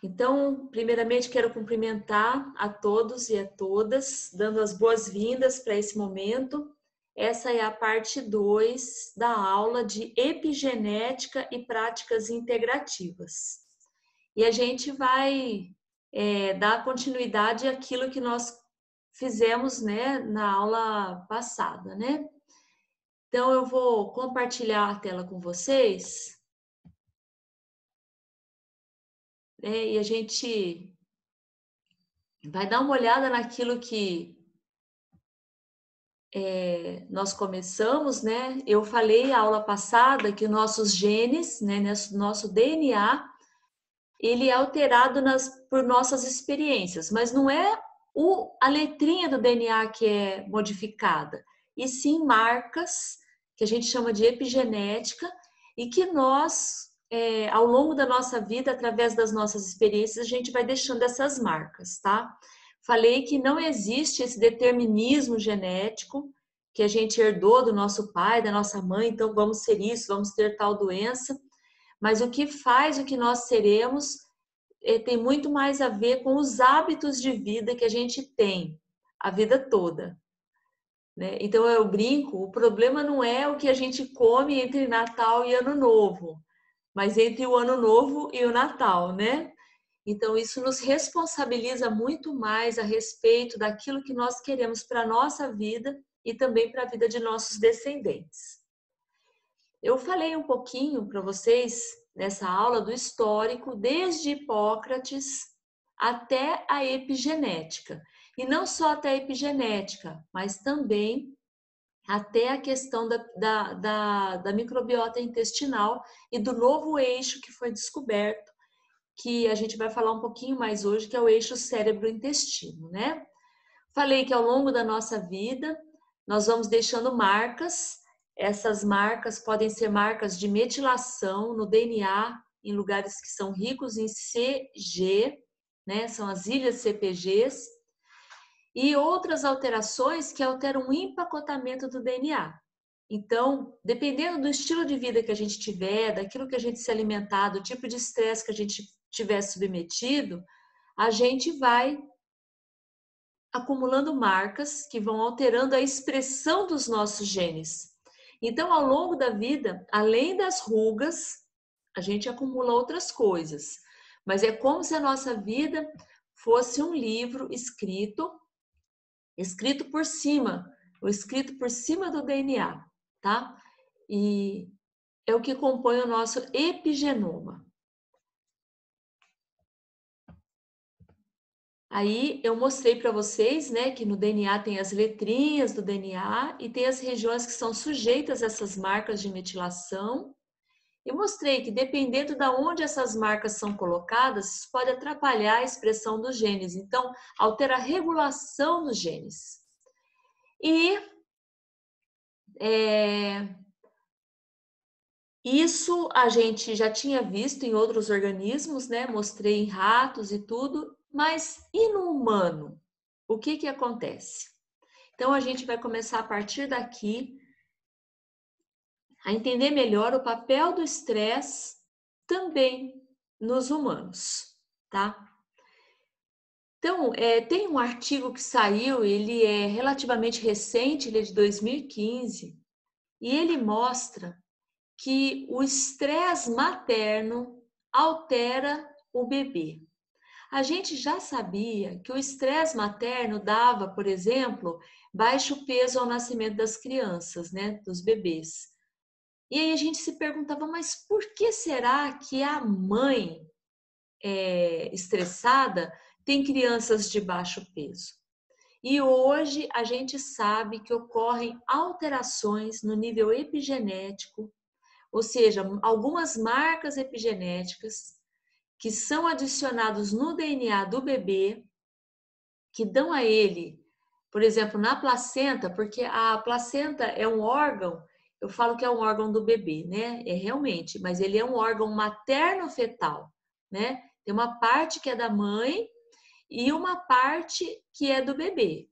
Então, primeiramente, quero cumprimentar a todos e a todas, dando as boas-vindas para esse momento. Essa é a parte 2 da aula de epigenética e práticas integrativas. E a gente vai dar continuidade àquilo que nós fizemos, né, na aula passada, né? Então, eu vou compartilhar a tela com vocês. E a gente vai dar uma olhada naquilo que nós começamos, né? Eu falei na aula passada que nossos genes, né, nosso DNA, ele é alterado por nossas experiências, mas não é a letrinha do DNA que é modificada, e sim marcas, que a gente chama de epigenética, e que nós, ao longo da nossa vida, através das nossas experiências, a gente vai deixando essas marcas, tá? Falei que não existe esse determinismo genético que a gente herdou do nosso pai, da nossa mãe, então vamos ser isso, vamos ter tal doença, mas o que faz o que nós seremos tem muito mais a ver com os hábitos de vida que a gente tem a vida toda, né? Então eu brinco, o problema não é o que a gente come entre Natal e Ano Novo, mas entre o Ano Novo e o Natal, né? Então isso nos responsabiliza muito mais a respeito daquilo que nós queremos para a nossa vida e também para a vida de nossos descendentes. Eu falei um pouquinho para vocês nessa aula do histórico, desde Hipócrates até a epigenética. E não só até a epigenética, mas também até a questão da microbiota intestinal e do novo eixo que foi descoberto, que a gente vai falar um pouquinho mais hoje, que é o eixo cérebro-intestino, né? Falei que ao longo da nossa vida, nós vamos deixando marcas. Essas marcas podem ser marcas de metilação no DNA, em lugares que são ricos em CG, né? São as ilhas CPGs, e outras alterações que alteram o empacotamento do DNA. Então, dependendo do estilo de vida que a gente tiver, daquilo que a gente se alimentar, do tipo de estresse que a gente tiver submetido, a gente vai acumulando marcas que vão alterando a expressão dos nossos genes. Então, ao longo da vida, além das rugas, a gente acumula outras coisas. Mas é como se a nossa vida fosse um livro escrito por cima, ou escrito por cima do DNA, tá? E é o que compõe o nosso epigenoma. Aí eu mostrei para vocês, né, que no DNA tem as letrinhas do DNA e tem as regiões que são sujeitas a essas marcas de metilação. E mostrei que dependendo de onde essas marcas são colocadas, isso pode atrapalhar a expressão dos genes. Então, altera a regulação dos genes. E isso a gente já tinha visto em outros organismos, né? Mostrei em ratos e tudo, mas e no humano? O que acontece? Então a gente vai começar a partir daqui a entender melhor o papel do estresse também nos humanos, tá? Então, tem um artigo que saiu, ele é relativamente recente, ele é de 2015, e ele mostra que o estresse materno altera o bebê. A gente já sabia que o estresse materno dava, por exemplo, baixo peso ao nascimento das crianças, né, dos bebês. E aí a gente se perguntava, mas por que será que a mãe estressada tem crianças de baixo peso? E hoje a gente sabe que ocorrem alterações no nível epigenético, ou seja, algumas marcas epigenéticas que são adicionados no DNA do bebê, que dão a ele, por exemplo, na placenta, porque a placenta é um órgão, eu falo que é um órgão do bebê, né? É realmente, mas ele é um órgão materno-fetal, né? Tem uma parte que é da mãe e uma parte que é do bebê.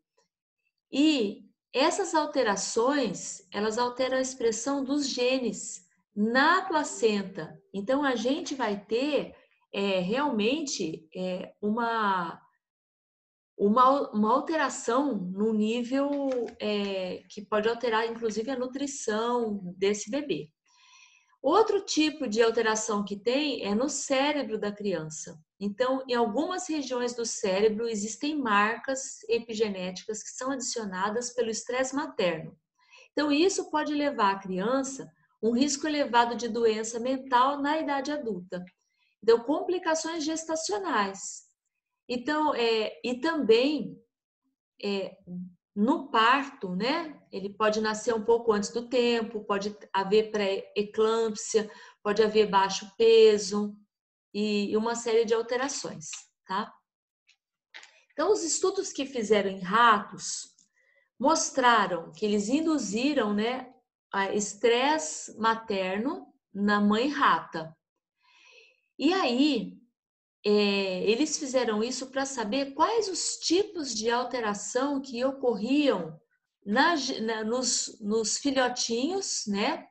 E essas alterações, elas alteram a expressão dos genes na placenta. Então, a gente vai ter realmente uma alteração no nível que pode alterar, inclusive, a nutrição desse bebê. Outro tipo de alteração que tem é no cérebro da criança. Então, em algumas regiões do cérebro existem marcas epigenéticas que são adicionadas pelo estresse materno. Então, isso pode levar a criança a um risco elevado de doença mental na idade adulta. Então, complicações gestacionais. Então, e também no parto, né? Ele pode nascer um pouco antes do tempo, pode haver pré-eclâmpsia, pode haver baixo peso e uma série de alterações, tá? Então, os estudos que fizeram em ratos mostraram que eles induziram, né, estresse materno na mãe rata. E aí, eles fizeram isso para saber quais os tipos de alteração que ocorriam nos filhotinhos, né?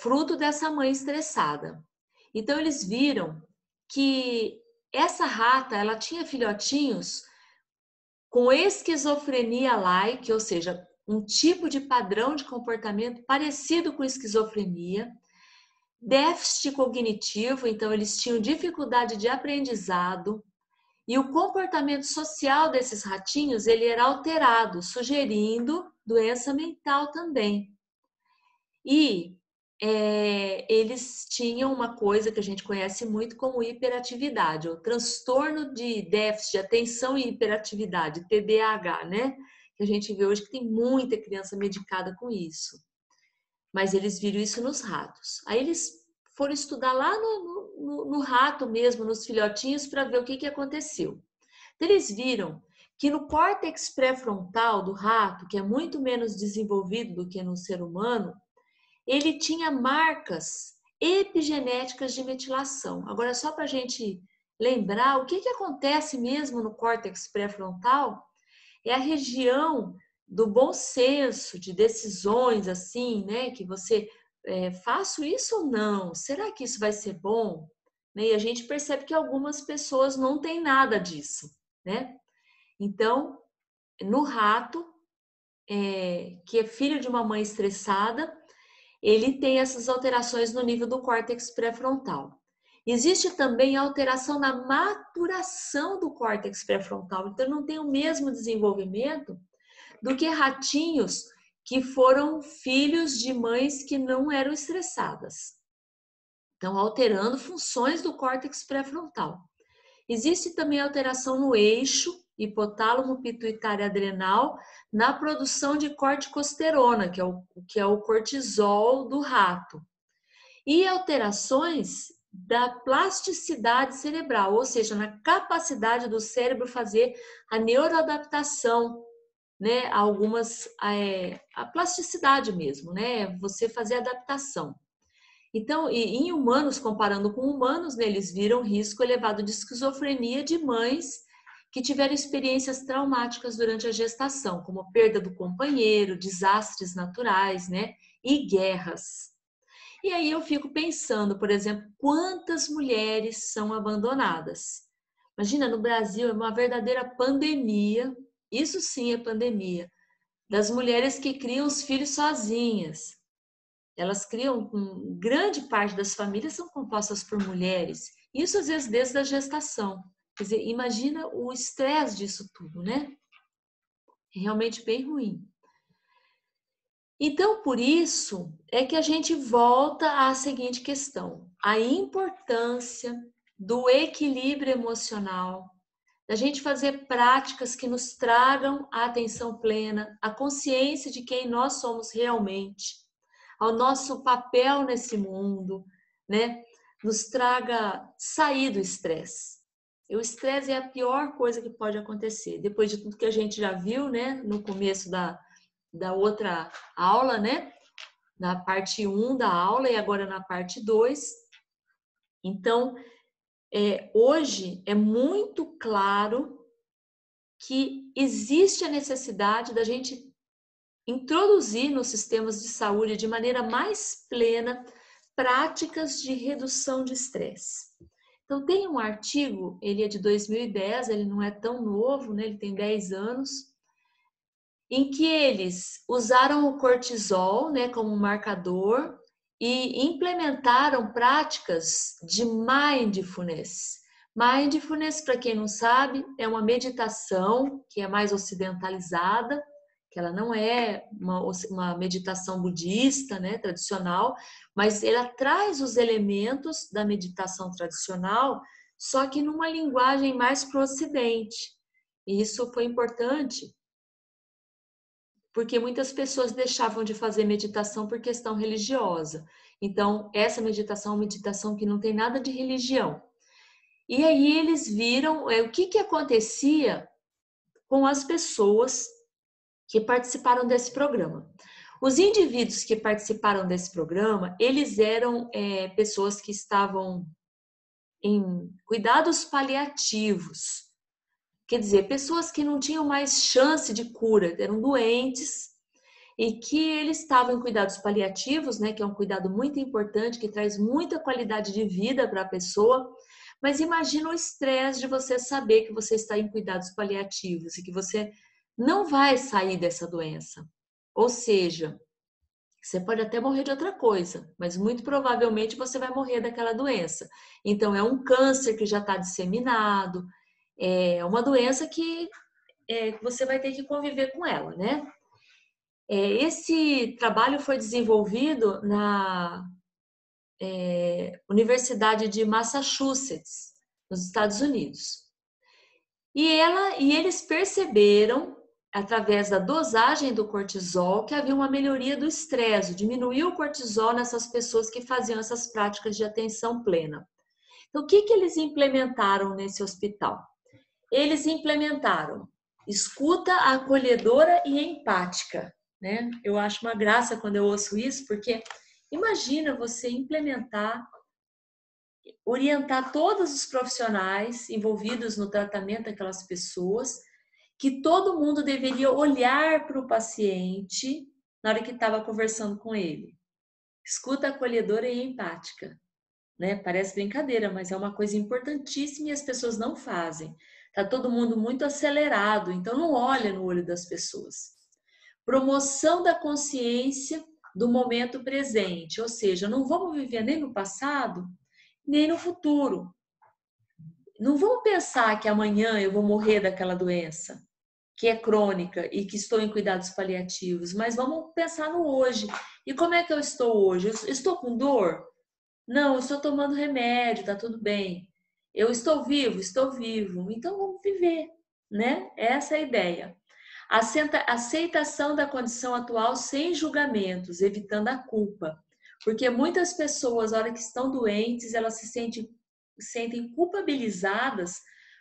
Fruto dessa mãe estressada. Então, eles viram que essa rata, ela tinha filhotinhos com esquizofrenia-like, ou seja, um tipo de padrão de comportamento parecido com esquizofrenia, déficit cognitivo, então eles tinham dificuldade de aprendizado, e o comportamento social desses ratinhos ele era alterado, sugerindo doença mental também. E eles tinham uma coisa que a gente conhece muito como hiperatividade, ou transtorno de déficit de atenção e hiperatividade, TDAH, né? Que a gente vê hoje que tem muita criança medicada com isso. Mas eles viram isso nos ratos. Aí eles foram estudar lá no rato mesmo, nos filhotinhos, para ver o que aconteceu. Então, eles viram que no córtex pré-frontal do rato, que é muito menos desenvolvido do que no ser humano, ele tinha marcas epigenéticas de metilação. Agora, só para a gente lembrar, o que acontece mesmo no córtex pré-frontal é a região do bom senso, de decisões, assim, né? Que você, faço isso ou não? Será que isso vai ser bom? E a gente percebe que algumas pessoas não têm nada disso, né? Então, no rato, que é filho de uma mãe estressada, ele tem essas alterações no nível do córtex pré-frontal. Existe também alteração na maturação do córtex pré-frontal, então não tem o mesmo desenvolvimento do que ratinhos que foram filhos de mães que não eram estressadas. Então, alterando funções do córtex pré-frontal. Existe também alteração no eixo hipotálamo pituitário adrenal na produção de corticosterona, que é o cortisol do rato. E alterações da plasticidade cerebral, ou seja, na capacidade do cérebro fazer a neuroadaptação, né? A plasticidade mesmo, né? Você fazer adaptação. Então, em humanos, comparando com humanos, né, eles viram risco elevado de esquizofrenia de mães que tiveram experiências traumáticas durante a gestação, como perda do companheiro, desastres naturais, né, e guerras. E aí eu fico pensando, por exemplo, quantas mulheres são abandonadas? Imagina, no Brasil é uma verdadeira pandemia, isso sim é pandemia, das mulheres que criam os filhos sozinhas. Elas criam, grande parte das famílias são compostas por mulheres. Isso às vezes desde a gestação. Quer dizer, imagina o estresse disso tudo, né? É realmente bem ruim. Então, por isso é que a gente volta à seguinte questão: a importância do equilíbrio emocional, da gente fazer práticas que nos tragam a atenção plena, a consciência de quem nós somos realmente, ao nosso papel nesse mundo, né? Nos traga sair do estresse. O estresse é a pior coisa que pode acontecer. Depois de tudo que a gente já viu, né? No começo da outra aula, né? Na parte 1 da aula e agora na parte 2. Então, hoje é muito claro que existe a necessidade da gente introduzir nos sistemas de saúde de maneira mais plena práticas de redução de estresse. Então, tem um artigo, ele é de 2010, ele não é tão novo, né? Ele tem 10 anos, em que eles usaram o cortisol, né, como marcador e implementaram práticas de mindfulness. Mindfulness, para quem não sabe, é uma meditação que é mais ocidentalizada, que ela não é uma meditação budista, né, tradicional, mas ela traz os elementos da meditação tradicional, só que numa linguagem mais para o Ocidente. E isso foi importante, porque muitas pessoas deixavam de fazer meditação por questão religiosa. Então, essa meditação é uma meditação que não tem nada de religião. E aí eles viram o que acontecia com as pessoas que participaram desse programa. Os indivíduos que participaram desse programa, eles eram pessoas que estavam em cuidados paliativos. Quer dizer, pessoas que não tinham mais chance de cura, eram doentes, e que eles estavam em cuidados paliativos, né, que é um cuidado muito importante, que traz muita qualidade de vida para a pessoa. Mas imagina o estresse de você saber que você está em cuidados paliativos e que você não vai sair dessa doença. Ou seja, você pode até morrer de outra coisa, mas muito provavelmente você vai morrer daquela doença. Então, é um câncer que já está disseminado, é uma doença que você vai ter que conviver com ela, né? Esse trabalho foi desenvolvido na Universidade de Massachusetts, nos Estados Unidos. E eles perceberam, através da dosagem do cortisol, que havia uma melhoria do estresse, diminuiu o cortisol nessas pessoas que faziam essas práticas de atenção plena. Então, o que eles implementaram nesse hospital? Eles implementaram escuta acolhedora e empática, né? Eu acho uma graça quando eu ouço isso, porque imagina você implementar, orientar todos os profissionais envolvidos no tratamento daquelas pessoas, que todo mundo deveria olhar para o paciente na hora que estava conversando com ele. Escuta acolhedora e empática, né? Parece brincadeira, mas é uma coisa importantíssima e as pessoas não fazem. Tá todo mundo muito acelerado, então não olha no olho das pessoas. Promoção da consciência do momento presente, ou seja, não vamos viver nem no passado, nem no futuro. Não vamos pensar que amanhã eu vou morrer daquela doença, que é crônica e que estou em cuidados paliativos, mas vamos pensar no hoje. E como é que eu estou hoje? Eu estou com dor? Não, eu estou tomando remédio, tá tudo bem. Eu estou vivo? Estou vivo. Então vamos viver, né? Essa é a ideia. Aceitação da condição atual sem julgamentos, evitando a culpa. Porque muitas pessoas, na hora que estão doentes, elas se sentem culpabilizadas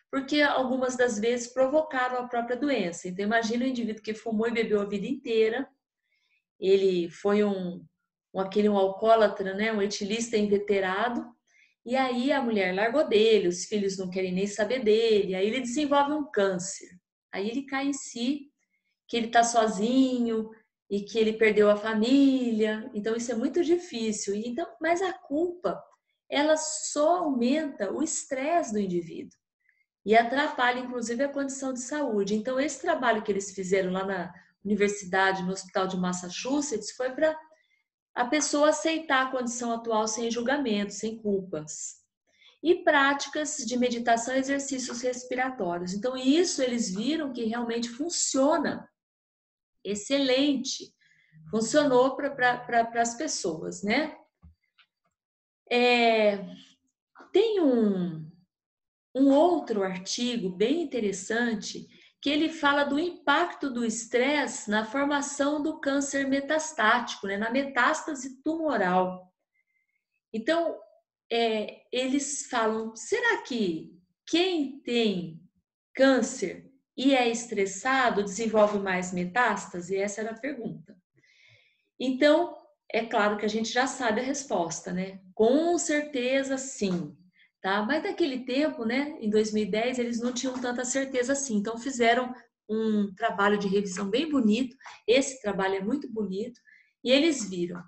porque algumas das vezes provocaram a própria doença. Então imagina um indivíduo que fumou e bebeu a vida inteira, ele foi um alcoólatra, né, um etilista inveterado, e aí a mulher largou dele, os filhos não querem nem saber dele, aí ele desenvolve um câncer, aí ele cai em si, que ele está sozinho e que ele perdeu a família, então isso é muito difícil. Então, mas a culpa, ela só aumenta o estresse do indivíduo e atrapalha, inclusive, a condição de saúde. Então, esse trabalho que eles fizeram lá na universidade, no Hospital de Massachusetts, foi para a pessoa aceitar a condição atual sem julgamento, sem culpas. E práticas de meditação e exercícios respiratórios. Então, isso eles viram que realmente funciona. Excelente. Funcionou para as pessoas, né? Tem um outro artigo bem interessante que ele fala do impacto do estresse na formação do câncer metastático, né, na metástase tumoral. Então, eles falam, será que quem tem câncer e é estressado desenvolve mais metástase? Essa era a pergunta. Então, é claro que a gente já sabe a resposta, né? Com certeza sim. Tá? Mas naquele tempo, né, em 2010, eles não tinham tanta certeza assim. Então fizeram um trabalho de revisão bem bonito. Esse trabalho é muito bonito. E eles viram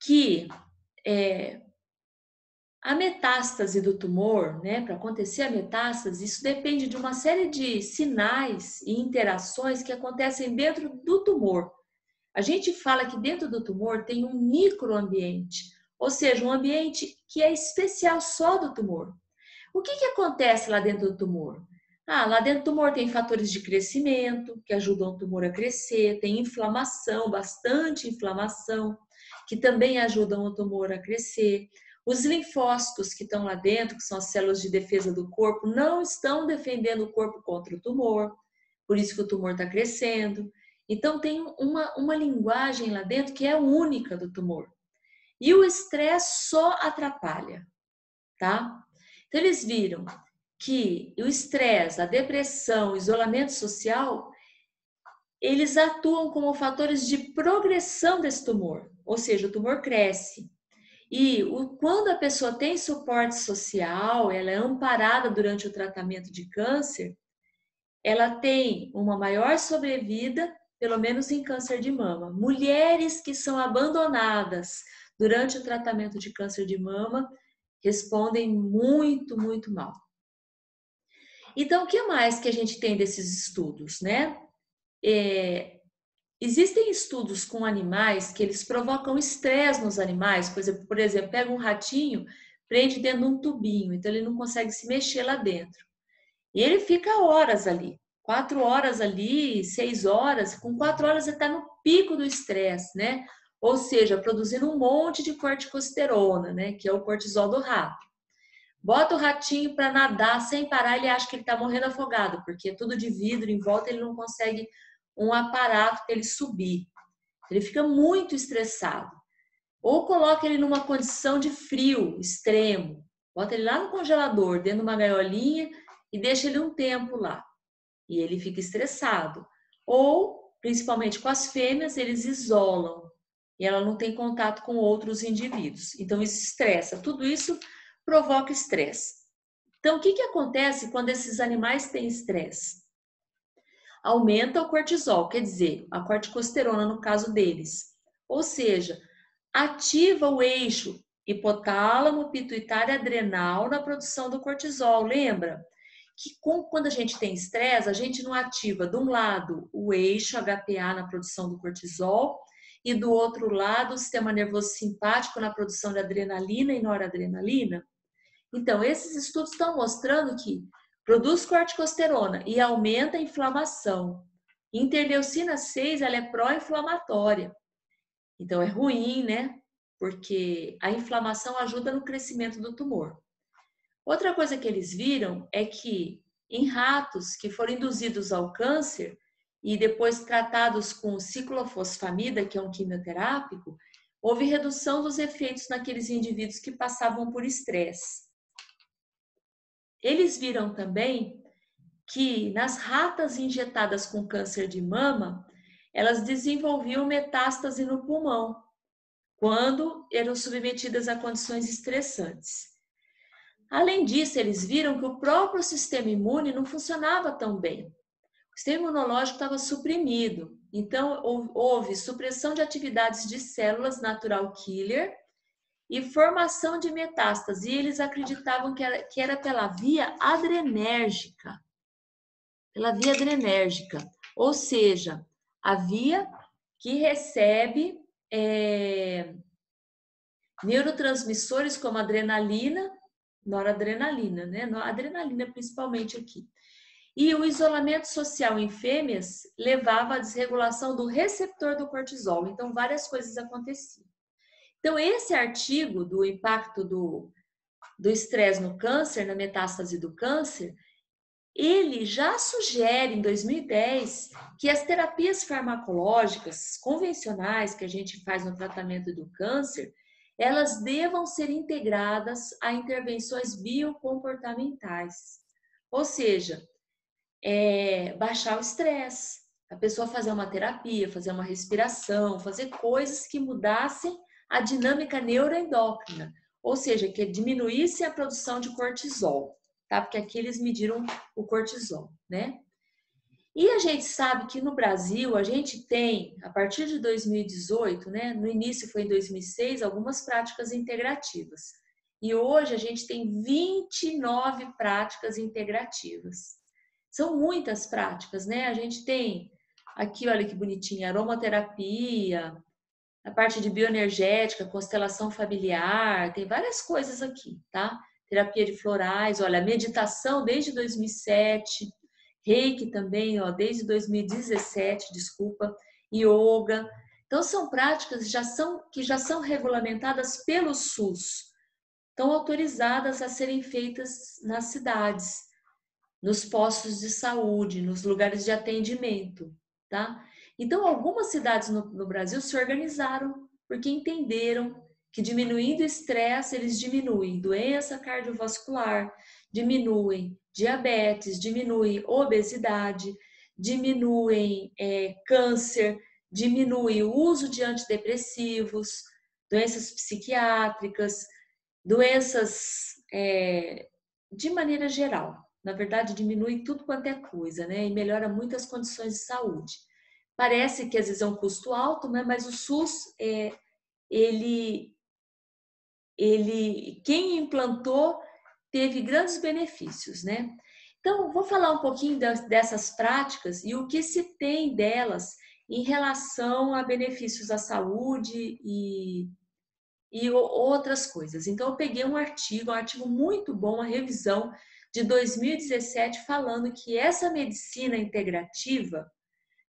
que A metástase do tumor, né, para acontecer a metástase, isso depende de uma série de sinais e interações que acontecem dentro do tumor. A gente fala que dentro do tumor tem um microambiente, ou seja, um ambiente que é especial só do tumor. O que acontece lá dentro do tumor? Lá dentro do tumor tem fatores de crescimento, que ajudam o tumor a crescer, tem inflamação, bastante inflamação, que também ajudam o tumor a crescer. Os linfócitos que estão lá dentro, que são as células de defesa do corpo, não estão defendendo o corpo contra o tumor, por isso que o tumor está crescendo. Então, tem uma linguagem lá dentro que é única do tumor. E o estresse só atrapalha, tá? Então, eles viram que o estresse, a depressão, o isolamento social, eles atuam como fatores de progressão desse tumor, ou seja, o tumor cresce. E quando a pessoa tem suporte social, ela é amparada durante o tratamento de câncer, ela tem uma maior sobrevida, pelo menos em câncer de mama. Mulheres que são abandonadas durante o tratamento de câncer de mama respondem muito, muito mal. Então, o que mais que a gente tem desses estudos, né? Existem estudos com animais que eles provocam estresse nos animais. Por exemplo, pega um ratinho, prende dentro de um tubinho, então ele não consegue se mexer lá dentro. E ele fica horas ali, 4 horas ali, 6 horas. Com 4 horas ele está no pico do estresse, né? Ou seja, produzindo um monte de corticosterona, né? Que é o cortisol do rato. Bota o ratinho para nadar sem parar, ele acha que ele está morrendo afogado, porque é tudo de vidro em volta, ele não consegue um aparato para ele subir. Ele fica muito estressado. Ou coloca ele numa condição de frio extremo. Bota ele lá no congelador, dentro de uma gaiolinha e deixa ele um tempo lá. E ele fica estressado. Ou, principalmente com as fêmeas, eles isolam. E ela não tem contato com outros indivíduos. Então isso estressa. Tudo isso provoca estresse. Então, o que acontece quando esses animais têm estresse? Aumenta o cortisol, quer dizer, a corticosterona no caso deles. Ou seja, ativa o eixo hipotálamo, pituitário, adrenal na produção do cortisol. Lembra que quando a gente tem estresse, a gente não ativa de um lado o eixo HPA na produção do cortisol e do outro lado o sistema nervoso simpático na produção de adrenalina e noradrenalina. Então, esses estudos estão mostrando que produz corticosterona e aumenta a inflamação. Interleucina 6, ela é pró-inflamatória. Então, é ruim, né? Porque a inflamação ajuda no crescimento do tumor. Outra coisa que eles viram é que em ratos que foram induzidos ao câncer e depois tratados com ciclofosfamida, que é um quimioterápico, houve redução dos efeitos naqueles indivíduos que passavam por estresse. Eles viram também que nas ratas injetadas com câncer de mama, elas desenvolviam metástase no pulmão, quando eram submetidas a condições estressantes. Além disso, eles viram que o próprio sistema imune não funcionava tão bem. O sistema imunológico estava suprimido. Então, houve supressão de atividades de células natural killer e formação de metástase. E eles acreditavam que era pela via adrenérgica. Pela via adrenérgica. Ou seja, a via que recebe neurotransmissores como adrenalina, noradrenalina, né? Adrenalina principalmente aqui. E o isolamento social em fêmeas levava à desregulação do receptor do cortisol. Então, várias coisas aconteciam. Então, esse artigo do impacto do estresse no câncer, na metástase do câncer, ele já sugere, em 2010, que as terapias farmacológicas convencionais que a gente faz no tratamento do câncer, elas devam ser integradas a intervenções biocomportamentais. Ou seja, baixar o estresse, a pessoa fazer uma terapia, fazer uma respiração, fazer coisas que mudassem a dinâmica neuroendócrina, ou seja, que diminuísse a produção de cortisol, tá? Porque aqui eles mediram o cortisol, né? E a gente sabe que no Brasil a gente tem, a partir de 2018, né, no início foi em 2006, algumas práticas integrativas. E hoje a gente tem 29 práticas integrativas. São muitas práticas, né? A gente tem aqui, olha que bonitinha, aromaterapia, a parte de bioenergética, constelação familiar, tem várias coisas aqui, tá? Terapia de florais, olha, meditação desde 2007, Reiki também, ó, desde 2017, desculpa, yoga. Então são práticas que já são regulamentadas pelo SUS, estão autorizadas a serem feitas nas cidades, nos postos de saúde, nos lugares de atendimento, tá? Então, algumas cidades no Brasil se organizaram porque entenderam que diminuindo o estresse, eles diminuem doença cardiovascular, diminuem diabetes, diminuem obesidade, diminuem câncer, diminui o uso de antidepressivos, doenças psiquiátricas, doenças de maneira geral. Na verdade, diminui tudo quanto é coisa, né? E melhora muitas condições de saúde. Parece que às vezes é um custo alto, né? Mas o SUS, quem implantou teve grandes benefícios, né? Então, vou falar um pouquinho dessas práticas e o que se tem delas em relação a benefícios à saúde e outras coisas. Então, eu peguei um artigo muito bom, uma revisão de 2017, falando que essa medicina integrativa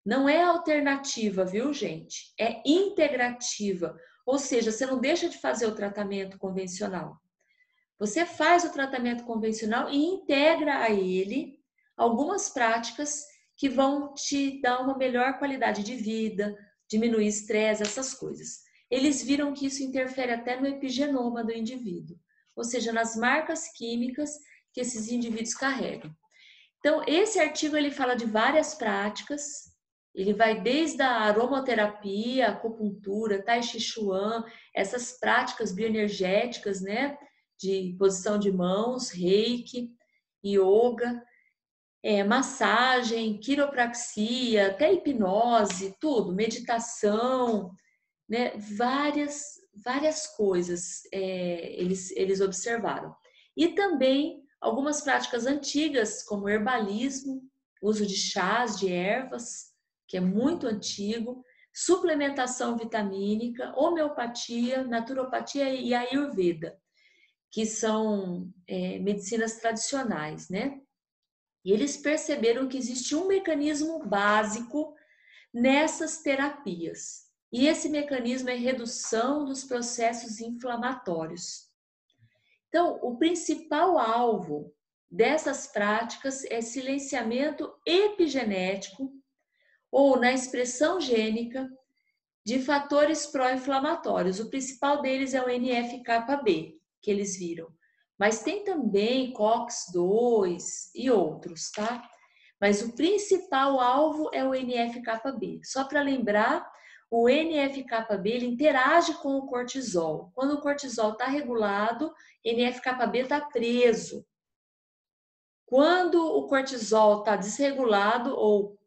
não é alternativa, viu, gente? É integrativa. Ou seja, você não deixa de fazer o tratamento convencional. Você faz o tratamento convencional e integra a ele algumas práticas que vão te dar uma melhor qualidade de vida, diminuir estresse, essas coisas. Eles viram que isso interfere até no epigenoma do indivíduo, ou seja, nas marcas químicas que esses indivíduos carregam. Então, esse artigo ele fala de várias práticas, ele vai desde a aromaterapia, acupuntura, tai chi chuan, essas práticas bioenergéticas, né, de posição de mãos, reiki, yoga, massagem, quiropraxia, até hipnose, tudo, meditação, né, várias coisas eles observaram. E também algumas práticas antigas, como herbalismo, uso de chás, de ervas, que é muito antigo, suplementação vitamínica, homeopatia, naturopatia e ayurveda, que são medicinas tradicionais, né? E eles perceberam que existe um mecanismo básico nessas terapias. E esse mecanismo é redução dos processos inflamatórios. Então, o principal alvo dessas práticas é silenciamento epigenético ou na expressão gênica de fatores pró-inflamatórios. O principal deles é o NF-κB, que eles viram. Mas tem também COX-2 e outros, tá? Mas o principal alvo é o NF-κB. Só para lembrar, o NF-κB ele interage com o cortisol. Quando o cortisol está regulado, NF-κB está preso. Quando o cortisol está desregulado ou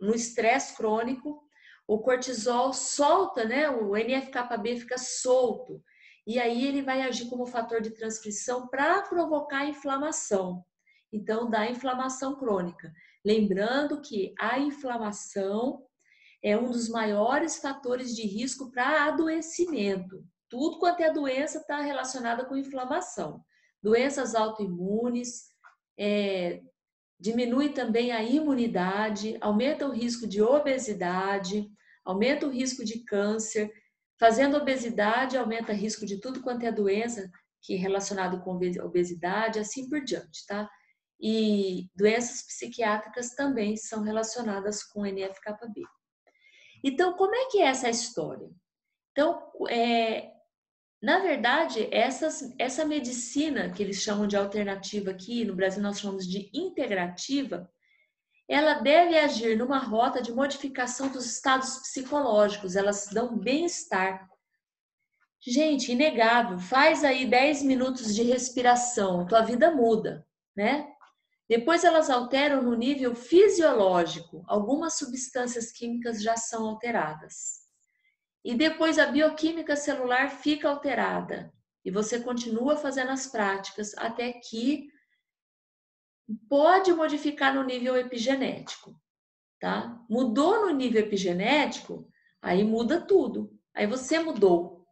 no estresse crônico, o cortisol solta, né? O NF-κB fica solto. E aí ele vai agir como fator de transcrição para provocar inflamação. Então, dá inflamação crônica. Lembrando que a inflamação é um dos maiores fatores de risco para adoecimento. Tudo quanto é doença está relacionada com inflamação. Doenças autoimunes, diminui também a imunidade, aumenta o risco de obesidade, aumenta o risco de câncer. Fazendo obesidade, aumenta o risco de tudo quanto é doença que é relacionado com obesidade, assim por diante, tá? E doenças psiquiátricas também são relacionadas com NF-κB. Então, como é que é essa história? Então, na verdade, essa medicina que eles chamam de alternativa aqui, no Brasil nós chamamos de integrativa, ela deve agir numa rota de modificação dos estados psicológicos, elas dão bem-estar. Gente, inegável, faz aí 10 minutos de respiração, tua vida muda, né? Depois elas alteram no nível fisiológico, algumas substâncias químicas já são alteradas. E depois a bioquímica celular fica alterada. E você continua fazendo as práticas até que pode modificar no nível epigenético, tá? Mudou no nível epigenético, aí muda tudo. Aí você mudou,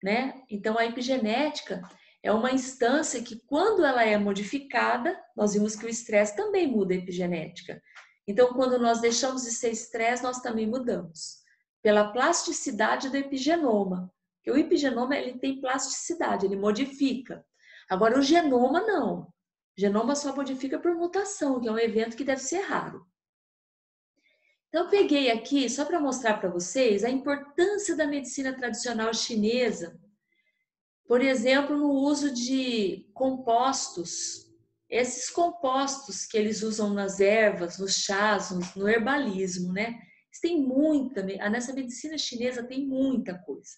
né? Então a epigenética é uma instância que, quando ela é modificada, nós vimos que o estresse também muda a epigenética. Então, quando nós deixamos de ser estresse, nós também mudamos. Pela plasticidade do epigenoma. Porque o epigenoma, ele tem plasticidade, ele modifica. Agora, o genoma não. O genoma só modifica por mutação, que é um evento que deve ser raro. Então, eu peguei aqui, só para mostrar para vocês, a importância da medicina tradicional chinesa, por exemplo, no uso de compostos. Esses compostos que eles usam nas ervas, nos chás, no herbalismo, né? Tem muita, nessa medicina chinesa tem muita coisa.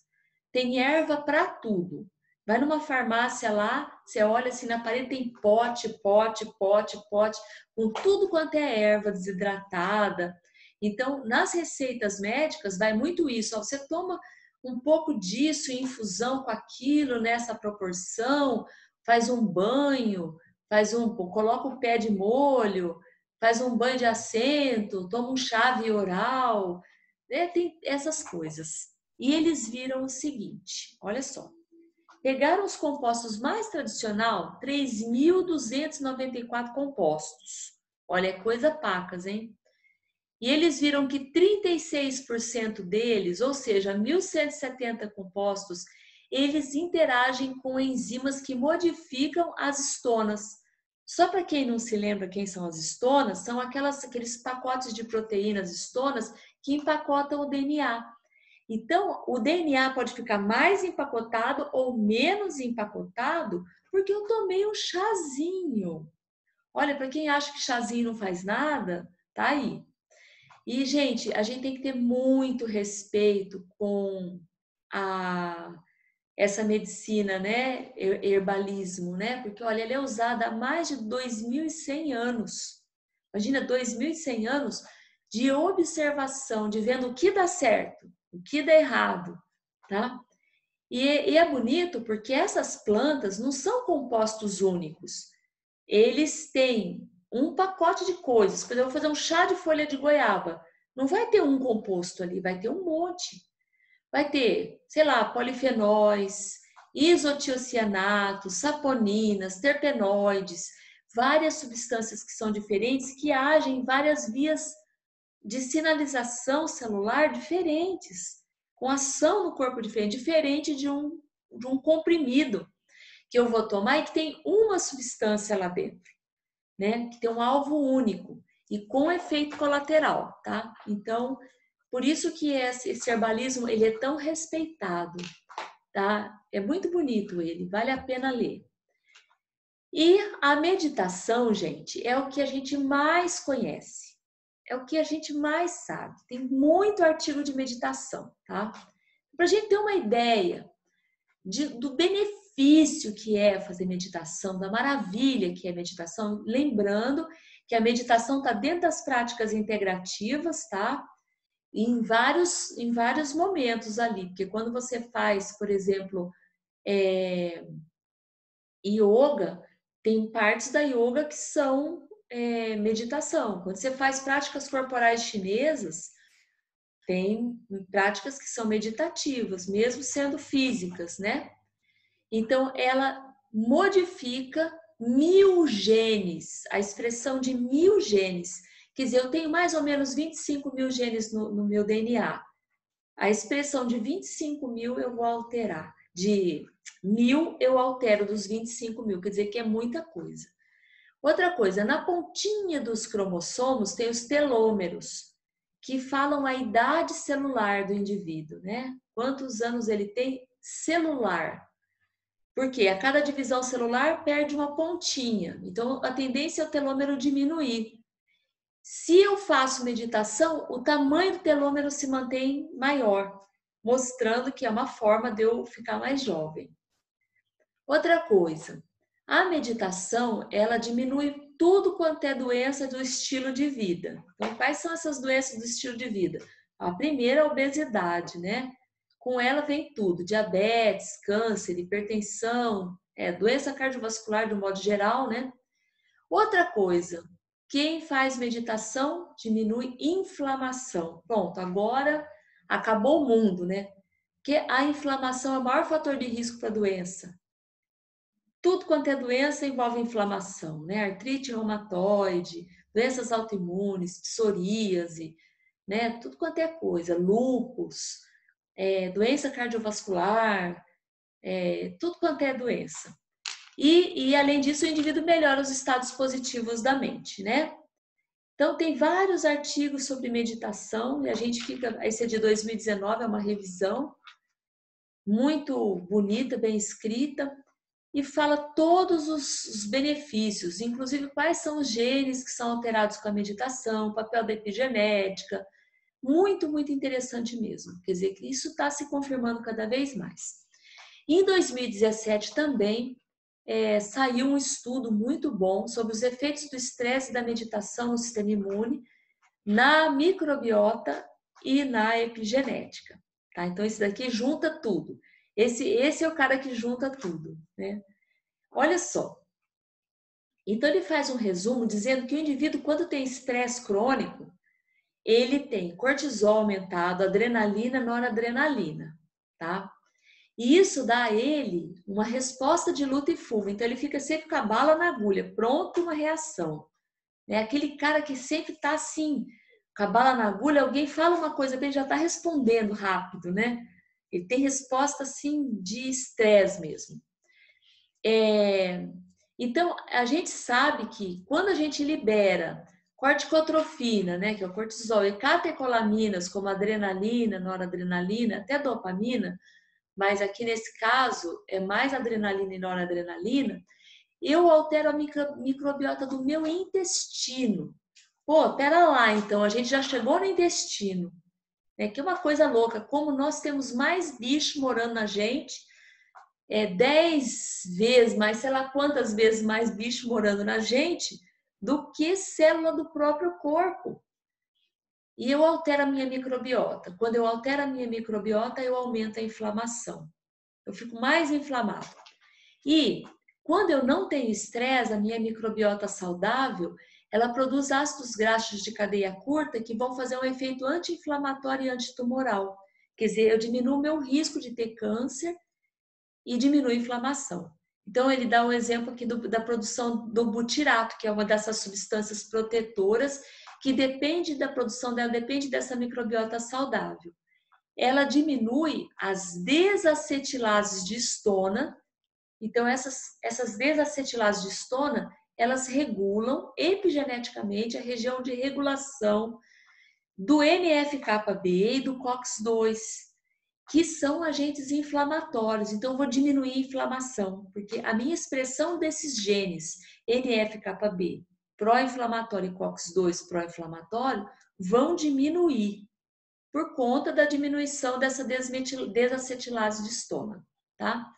Tem erva para tudo. Vai numa farmácia lá, você olha assim na parede, tem pote, com tudo quanto é erva desidratada. Então, nas receitas médicas, vai muito isso. Ó, você toma um pouco disso em infusão com aquilo nessa proporção, faz um banho, coloca o pé de molho, faz um banho de assento, toma um chá oral, né? Tem essas coisas. E eles viram o seguinte, olha só. Pegaram os compostos mais tradicionais, 3.294 compostos. Olha, é coisa pacas, hein? E eles viram que 36% deles, ou seja, 1.170 compostos, eles interagem com enzimas que modificam as estonas. Só para quem não se lembra quem são as estonas, são aqueles pacotes de proteínas estonas que empacotam o DNA. Então, o DNA pode ficar mais empacotado ou menos empacotado porque eu tomei um chazinho. Olha, para quem acha que chazinho não faz nada, tá aí. E, gente, a gente tem que ter muito respeito com essa medicina, né? Herbalismo, né? Porque, olha, ela é usada há mais de 2.100 anos. Imagina, 2.100 anos de observação, de vendo o que dá certo, o que dá errado, tá? E é bonito porque essas plantas não são compostos únicos. Eles têm um pacote de coisas. Por exemplo, eu vou fazer um chá de folha de goiaba. Não vai ter um composto ali, vai ter um monte. Vai ter, sei lá, polifenóis, isotiocianatos, saponinas, terpenoides, várias substâncias que são diferentes, que agem em várias vias de sinalização celular diferentes, com ação no corpo diferente de um comprimido que eu vou tomar e que tem uma substância lá dentro, né? Que tem um alvo único e com efeito colateral, tá? Então, por isso que esse herbalismo, ele é tão respeitado, tá? É muito bonito ele, vale a pena ler. E a meditação, gente, é o que a gente mais conhece. É o que a gente mais sabe. Tem muito artigo de meditação, tá? Para a gente ter uma ideia do benefício que é fazer meditação, da maravilha que é meditação, lembrando que a meditação está dentro das práticas integrativas, tá? Em vários momentos ali, porque quando você faz, por exemplo, yoga, tem partes da yoga que são meditação. Quando você faz práticas corporais chinesas, tem práticas que são meditativas, mesmo sendo físicas, né? Então, ela modifica 1.000 genes, a expressão de 1.000 genes. Quer dizer, eu tenho mais ou menos 25.000 genes no meu DNA. A expressão de 25.000 eu vou alterar. De 1.000 eu altero dos 25.000, quer dizer que é muita coisa. Outra coisa, na pontinha dos cromossomos tem os telômeros, que falam a idade celular do indivíduo, né? Quantos anos ele tem celular. Porque a cada divisão celular perde uma pontinha. Então, a tendência é o telômero diminuir. Se eu faço meditação, o tamanho do telômero se mantém maior, mostrando que é uma forma de eu ficar mais jovem. Outra coisa, A meditação, ela diminui tudo quanto é doença do estilo de vida. Então, quais são essas doenças do estilo de vida? A primeira é a obesidade, né? Com ela vem tudo: diabetes, câncer, hipertensão, doença cardiovascular de um modo geral, né? Outra coisa, quem faz meditação diminui inflamação. Pronto, agora acabou o mundo, né? Porque a inflamação é o maior fator de risco para a doença. Tudo quanto é doença envolve inflamação, né? Artrite reumatoide, doenças autoimunes, psoríase, né? Tudo quanto é coisa, lúpus, doença cardiovascular, tudo quanto é doença. E além disso, o indivíduo melhora os estados positivos da mente, né? Então, tem vários artigos sobre meditação e a gente fica. Esse é de 2019, é uma revisão muito bonita, bem escrita, e fala todos os benefícios, inclusive quais são os genes que são alterados com a meditação, o papel da epigenética. Muito, muito interessante mesmo. Quer dizer, que isso está se confirmando cada vez mais. Em 2017 também saiu um estudo muito bom sobre os efeitos do estresse e da meditação no sistema imune, na microbiota e na epigenética. Tá? Então, esse daqui junta tudo. Esse é o cara que junta tudo, né? Olha só. Então, ele faz um resumo dizendo que o indivíduo, quando tem estresse crônico, ele tem cortisol aumentado, adrenalina, noradrenalina, tá? E isso dá a ele uma resposta de luta e fuga. Então, ele fica sempre com a bala na agulha, pronto uma reação. É aquele cara que sempre está assim, com a bala na agulha, alguém fala uma coisa, ele já está respondendo rápido, né? Ele tem resposta assim de estresse mesmo. Então, a gente sabe que quando a gente libera corticotrofina, né, que é o cortisol, e catecolaminas, como adrenalina, noradrenalina, até dopamina, mas aqui nesse caso é mais adrenalina e noradrenalina, eu altero a microbiota do meu intestino. Pô, pera lá, então, a gente já chegou no intestino, né? Que é uma coisa louca, como nós temos mais bicho morando na gente, 10 vezes mais, sei lá quantas vezes mais bicho morando na gente, do que célula do próprio corpo. E eu altero a minha microbiota. Quando eu altero a minha microbiota, eu aumento a inflamação. Eu fico mais inflamado. E quando eu não tenho estresse, a minha microbiota saudável, ela produz ácidos graxos de cadeia curta que vão fazer um efeito anti-inflamatório e antitumoral. Quer dizer, eu diminuo o meu risco de ter câncer e diminuo a inflamação. Então, ele dá um exemplo aqui da produção do butirato, que é uma dessas substâncias protetoras que depende da produção dela, depende dessa microbiota saudável. Ela diminui as desacetilases de histona. Então, essas desacetilases de histona, elas regulam epigeneticamente a região de regulação do NF-κB e do COX-2, que são agentes inflamatórios. Então, eu vou diminuir a inflamação, porque a minha expressão desses genes, NF-κB, pró-inflamatório e COX-2 pró-inflamatório, vão diminuir por conta da diminuição dessa desacetilase de histona, tá?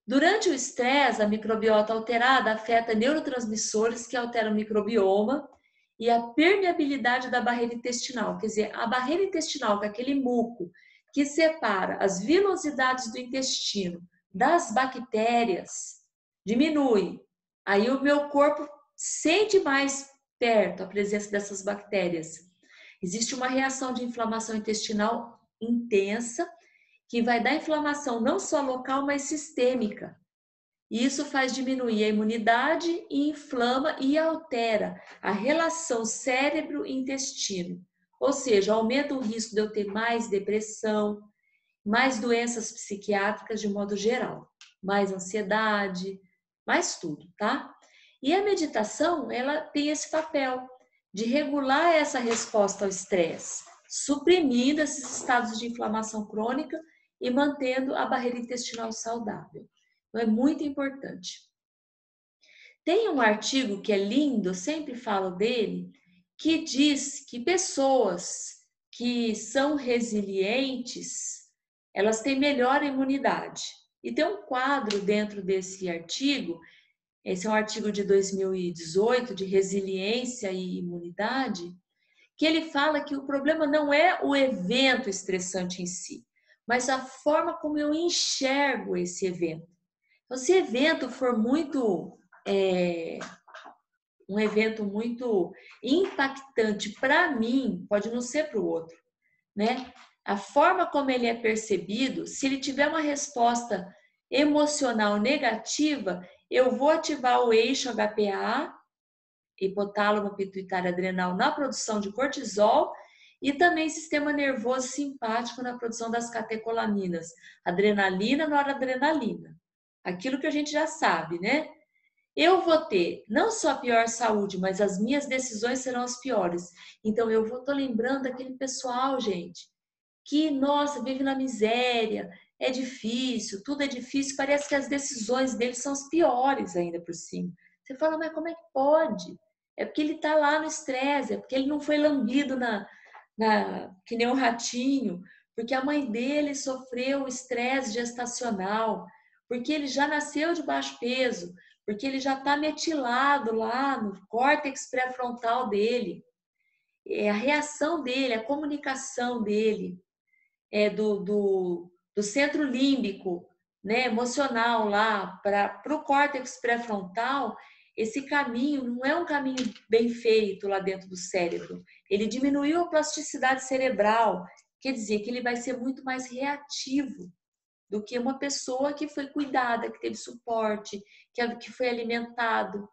Durante o estresse, a microbiota alterada afeta neurotransmissores que alteram o microbioma e a permeabilidade da barreira intestinal. Quer dizer, a barreira intestinal, que é aquele muco que separa as vilosidades do intestino das bactérias, diminui. Aí o meu corpo sente mais perto a presença dessas bactérias. Existe uma reação de inflamação intestinal intensa que vai dar inflamação não só local, mas sistêmica. E isso faz diminuir a imunidade e inflama e altera a relação cérebro-intestino. Ou seja, aumenta o risco de eu ter mais depressão, mais doenças psiquiátricas de modo geral, mais ansiedade, mais tudo, tá? E a meditação, ela tem esse papel de regular essa resposta ao estresse, suprimindo esses estados de inflamação crônica e mantendo a barreira intestinal saudável. Então, é muito importante. Tem um artigo que é lindo, eu sempre falo dele, que diz que pessoas que são resilientes, elas têm melhor imunidade. E tem um quadro dentro desse artigo esse é um artigo de 2018, de resiliência e imunidade, que ele fala que o problema não é o evento estressante em si, mas a forma como eu enxergo esse evento. Então, se o evento for um evento muito impactante para mim, pode não ser para o outro, né? A forma como ele é percebido, se ele tiver uma resposta emocional negativa, eu vou ativar o eixo HPA, hipotálamo pituitário adrenal, na produção de cortisol e também sistema nervoso simpático na produção das catecolaminas, adrenalina, noradrenalina. Aquilo que a gente já sabe, né? Eu vou ter não só a pior saúde, mas as minhas decisões serão as piores. Então eu tô lembrando daquele pessoal, gente, que, nossa, vive na miséria, é difícil, tudo é difícil, parece que as decisões deles são as piores ainda por cima. Você fala, mas como é que pode? É porque ele está lá no estresse, é porque ele não foi lambido que nem um ratinho, porque a mãe dele sofreu estresse gestacional, porque ele já nasceu de baixo peso, porque ele já está metilado lá no córtex pré-frontal dele. É a reação dele, a comunicação dele, do centro límbico, né, emocional lá para o córtex pré-frontal, esse caminho não é um caminho bem feito lá dentro do cérebro. Ele diminuiu a plasticidade cerebral, quer dizer que ele vai ser muito mais reativo do que uma pessoa que foi cuidada, que teve suporte, que foi alimentado.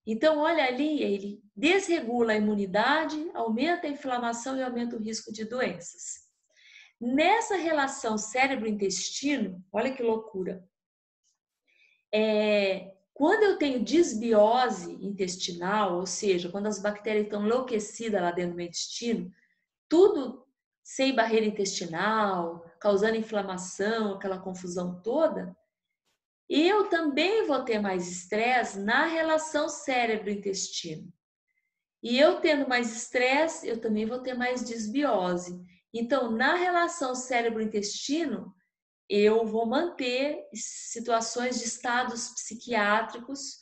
Então, olha ali, ele desregula a imunidade, aumenta a inflamação e aumenta o risco de doenças. Nessa relação cérebro-intestino, olha que loucura, quando eu tenho desbiose intestinal, ou seja, quando as bactérias estão enlouquecidas lá dentro do meu intestino, tudo sem barreira intestinal, causando inflamação, aquela confusão toda, eu também vou ter mais estresse na relação cérebro-intestino. E eu tendo mais estresse, eu também vou ter mais desbiose. Então, na relação cérebro-intestino, eu vou manter situações de estados psiquiátricos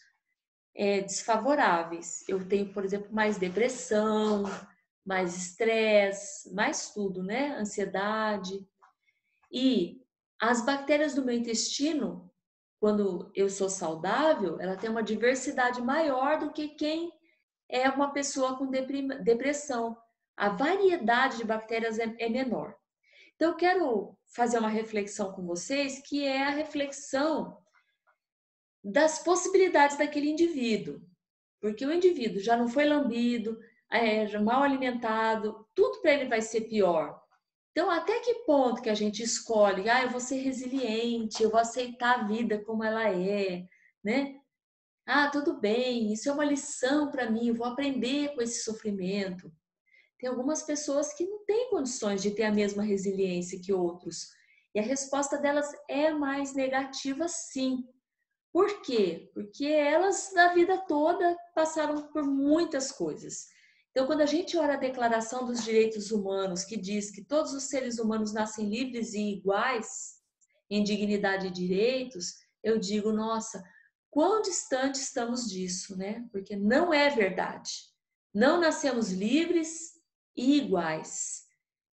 desfavoráveis. Eu tenho, por exemplo, mais depressão, mais estresse, mais tudo, né? Ansiedade. E as bactérias do meu intestino, quando eu sou saudável, ela tem uma diversidade maior do que quem é uma pessoa com depressão. A variedade de bactérias é menor. Então, eu quero fazer uma reflexão com vocês, que é a reflexão das possibilidades daquele indivíduo. Porque o indivíduo já não foi lambido, mal alimentado, tudo para ele vai ser pior. Então, até que ponto que a gente escolhe, eu vou ser resiliente, eu vou aceitar a vida como ela é, né? Tudo bem, isso é uma lição para mim, eu vou aprender com esse sofrimento. Tem algumas pessoas que não têm condições de ter a mesma resiliência que outros. E a resposta delas é mais negativa, sim. Por quê? Porque elas, na vida toda, passaram por muitas coisas. Então, quando a gente olha a Declaração dos Direitos Humanos, que diz que todos os seres humanos nascem livres e iguais em dignidade e direitos, eu digo, nossa, quão distante estamos disso, né? Porque não é verdade. Não nascemos livres e iguais.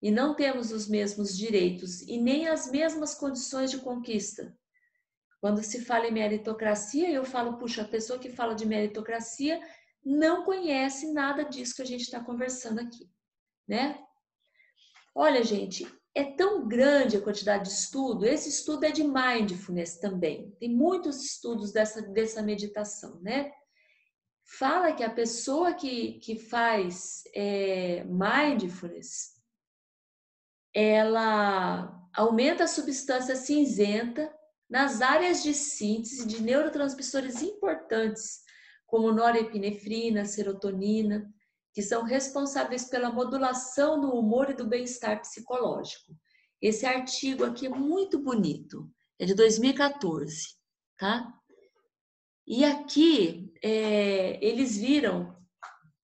E não temos os mesmos direitos e nem as mesmas condições de conquista. Quando se fala em meritocracia, eu falo, puxa, a pessoa que fala de meritocracia não conhece nada disso que a gente está conversando aqui, né? Olha, gente, é tão grande a quantidade de estudo, esse estudo é de mindfulness também, tem muitos estudos dessa meditação, né? Fala que a pessoa que faz mindfulness, ela aumenta a substância cinzenta nas áreas de síntese de neurotransmissores importantes, como norepinefrina, serotonina, que são responsáveis pela modulação do humor e do bem-estar psicológico. Esse artigo aqui é muito bonito, é de 2014, tá? E aqui eles viram,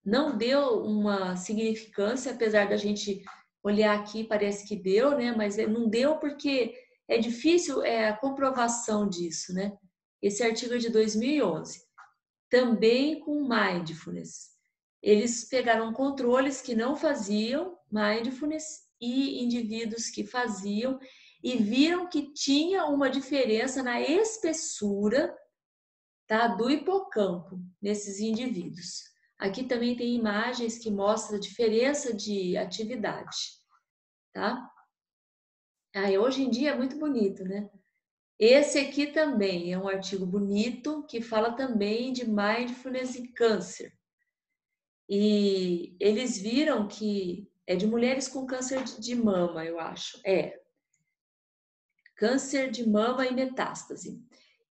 não deu uma significância, apesar da gente olhar aqui, parece que deu, né? Mas não deu porque é difícil a comprovação disso, né? Esse artigo é de 2011. também com mindfulness. Eles pegaram controles que não faziam mindfulness e indivíduos que faziam e viram que tinha uma diferença na espessura, tá, do hipocampo nesses indivíduos. Aqui também tem imagens que mostram a diferença de atividade, tá? Hoje em dia é muito bonito, né? Esse aqui também é um artigo bonito que fala também de mindfulness e câncer. E eles viram que é de mulheres com câncer de mama, eu acho. Câncer de mama e metástase.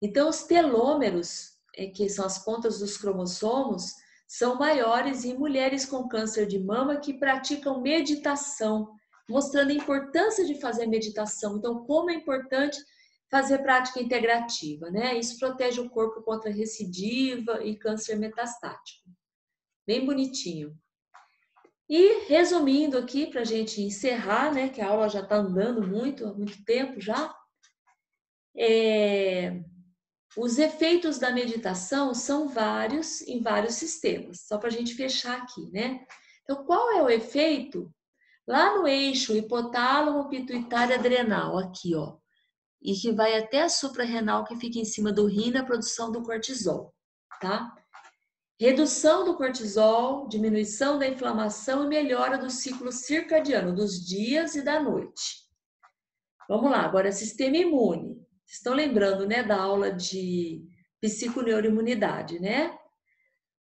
Então, os telômeros, que são as pontas dos cromossomos, são maiores em mulheres com câncer de mama que praticam meditação, mostrando a importância de fazer meditação. Então, como é importante fazer prática integrativa, né? Isso protege o corpo contra recidiva e câncer metastático. Bem bonitinho. E resumindo aqui, para a gente encerrar, né? Que a aula já está andando há muito tempo já. Os efeitos da meditação são vários em vários sistemas, só para a gente fechar aqui, né? Então, qual é o efeito? Lá no eixo hipotálamo, pituitário, adrenal, aqui, ó, e que vai até a suprarrenal, que fica em cima do rim, na produção do cortisol, tá? Redução do cortisol, diminuição da inflamação e melhora do ciclo circadiano, dos dias e da noite. Vamos lá, agora sistema imune. Vocês estão lembrando, né, da aula de psiconeuroimunidade, né?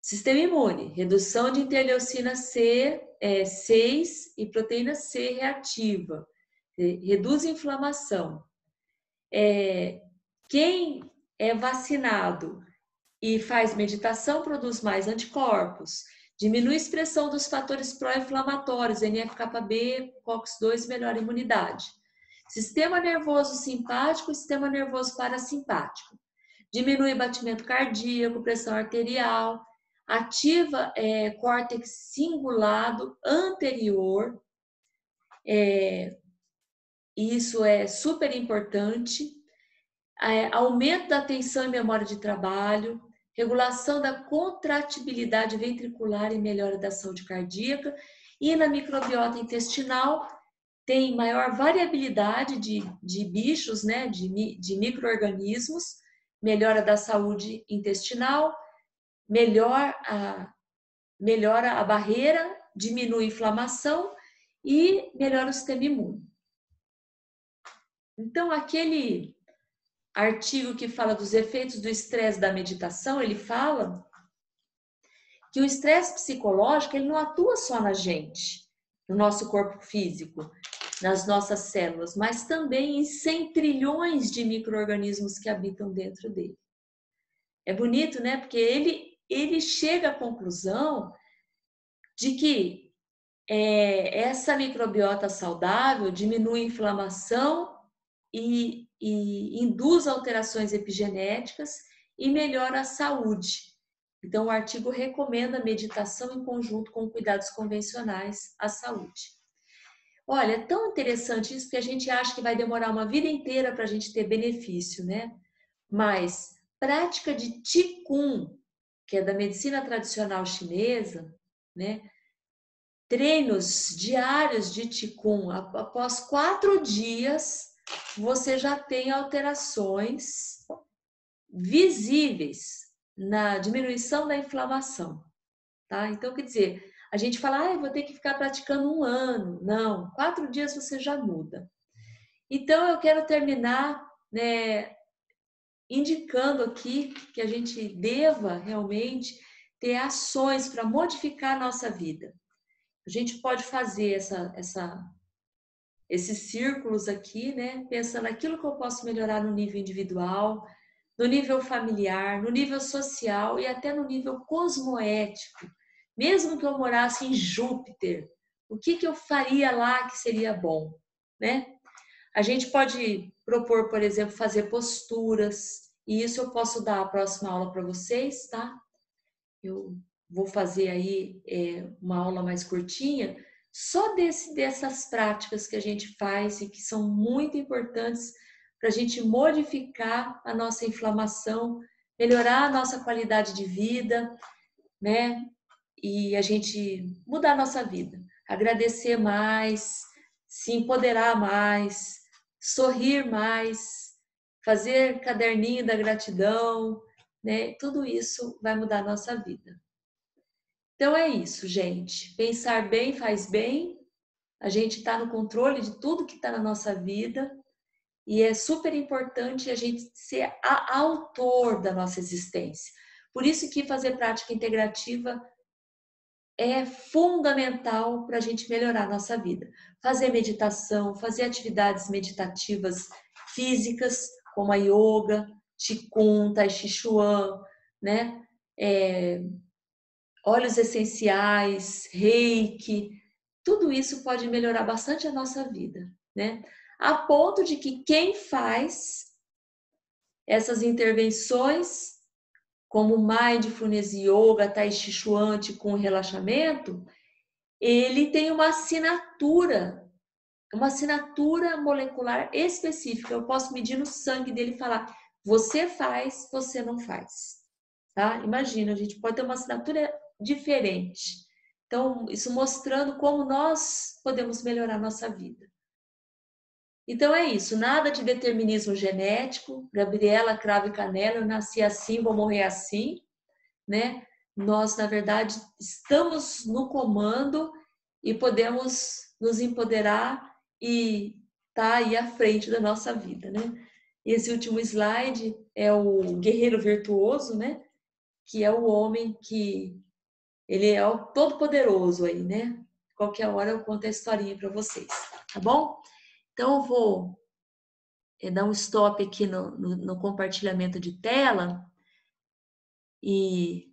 Sistema imune, redução de interleucina C6 e proteína C reativa, reduz a inflamação. Quem é vacinado e faz meditação produz mais anticorpos, diminui a expressão dos fatores pró-inflamatórios, NF-κB, COX-2, melhora a imunidade. Sistema nervoso simpático e sistema nervoso parasimpático. Diminui batimento cardíaco, pressão arterial, ativa córtex cingulado anterior. Isso é super importante. Aumento da atenção e memória de trabalho, regulação da contratibilidade ventricular e melhora da saúde cardíaca. E na microbiota intestinal, tem maior variabilidade de bichos, né, de micro-organismos, melhora da saúde intestinal, melhora a barreira, diminui a inflamação e melhora o sistema imune. Então, aquele artigo que fala dos efeitos do estresse da meditação, ele fala que o estresse psicológico ele não atua só na gente, no nosso corpo físico, nas nossas células, mas também em 100 trilhões de micro-organismos que habitam dentro dele. É bonito, né? Porque ele chega à conclusão de que essa microbiota saudável diminui a inflamação e induz alterações epigenéticas e melhora a saúde. Então, o artigo recomenda a meditação em conjunto com cuidados convencionais à saúde. Olha, é tão interessante isso que a gente acha que vai demorar uma vida inteira para a gente ter benefício, né? Mas prática de Qigong, que é da medicina tradicional chinesa, né? Treinos diários de Qigong, após 4 dias, você já tem alterações visíveis na diminuição da inflamação, tá? Então, quer dizer, a gente fala, eu vou ter que ficar praticando 1 ano. Não, 4 dias você já muda. Então, eu quero terminar, né, indicando aqui que a gente deva realmente ter ações para modificar a nossa vida. A gente pode fazer esses círculos aqui, né, pensando naquilo que eu posso melhorar no nível individual, no nível familiar, no nível social e até no nível cosmoético. Mesmo que eu morasse em Júpiter, o que eu faria lá que seria bom, né? A gente pode propor, por exemplo, fazer posturas, e isso eu posso dar a próxima aula para vocês, tá? Eu vou fazer aí uma aula mais curtinha, só dessas práticas que a gente faz e que são muito importantes para a gente modificar a nossa inflamação, melhorar a nossa qualidade de vida, né? E a gente mudar a nossa vida, agradecer mais, se empoderar mais, sorrir mais, fazer caderninho da gratidão, né? Tudo isso vai mudar a nossa vida. Então é isso, gente. Pensar bem faz bem. A gente está no controle de tudo que está na nossa vida e é super importante a gente ser autor da nossa existência. Por isso que fazer prática integrativa é fundamental para a gente melhorar a nossa vida. Fazer meditação, fazer atividades meditativas físicas, como a yoga, Qigong, Tai Chi Chuan, né? Óleos essenciais, reiki, tudo isso pode melhorar bastante a nossa vida, né? A ponto de que quem faz essas intervenções, como Mindfulness Yoga, Tai Chi Chuan, com relaxamento, ele tem uma assinatura molecular específica. Eu posso medir no sangue dele e falar, você faz, você não faz. Tá? Imagina, a gente pode ter uma assinatura diferente. Então, isso mostrando como nós podemos melhorar a nossa vida. Então é isso, nada de determinismo genético. Gabriela Cravo e Canela, eu nasci assim, vou morrer assim, né? Nós, na verdade, estamos no comando e podemos nos empoderar e estar aí à frente da nossa vida, né? E esse último slide é o guerreiro virtuoso, né? Que é o homem que ele é o todo-poderoso aí, né? Qualquer hora eu conto a historinha para vocês, tá bom? Então eu vou dar um stop aqui no compartilhamento de tela e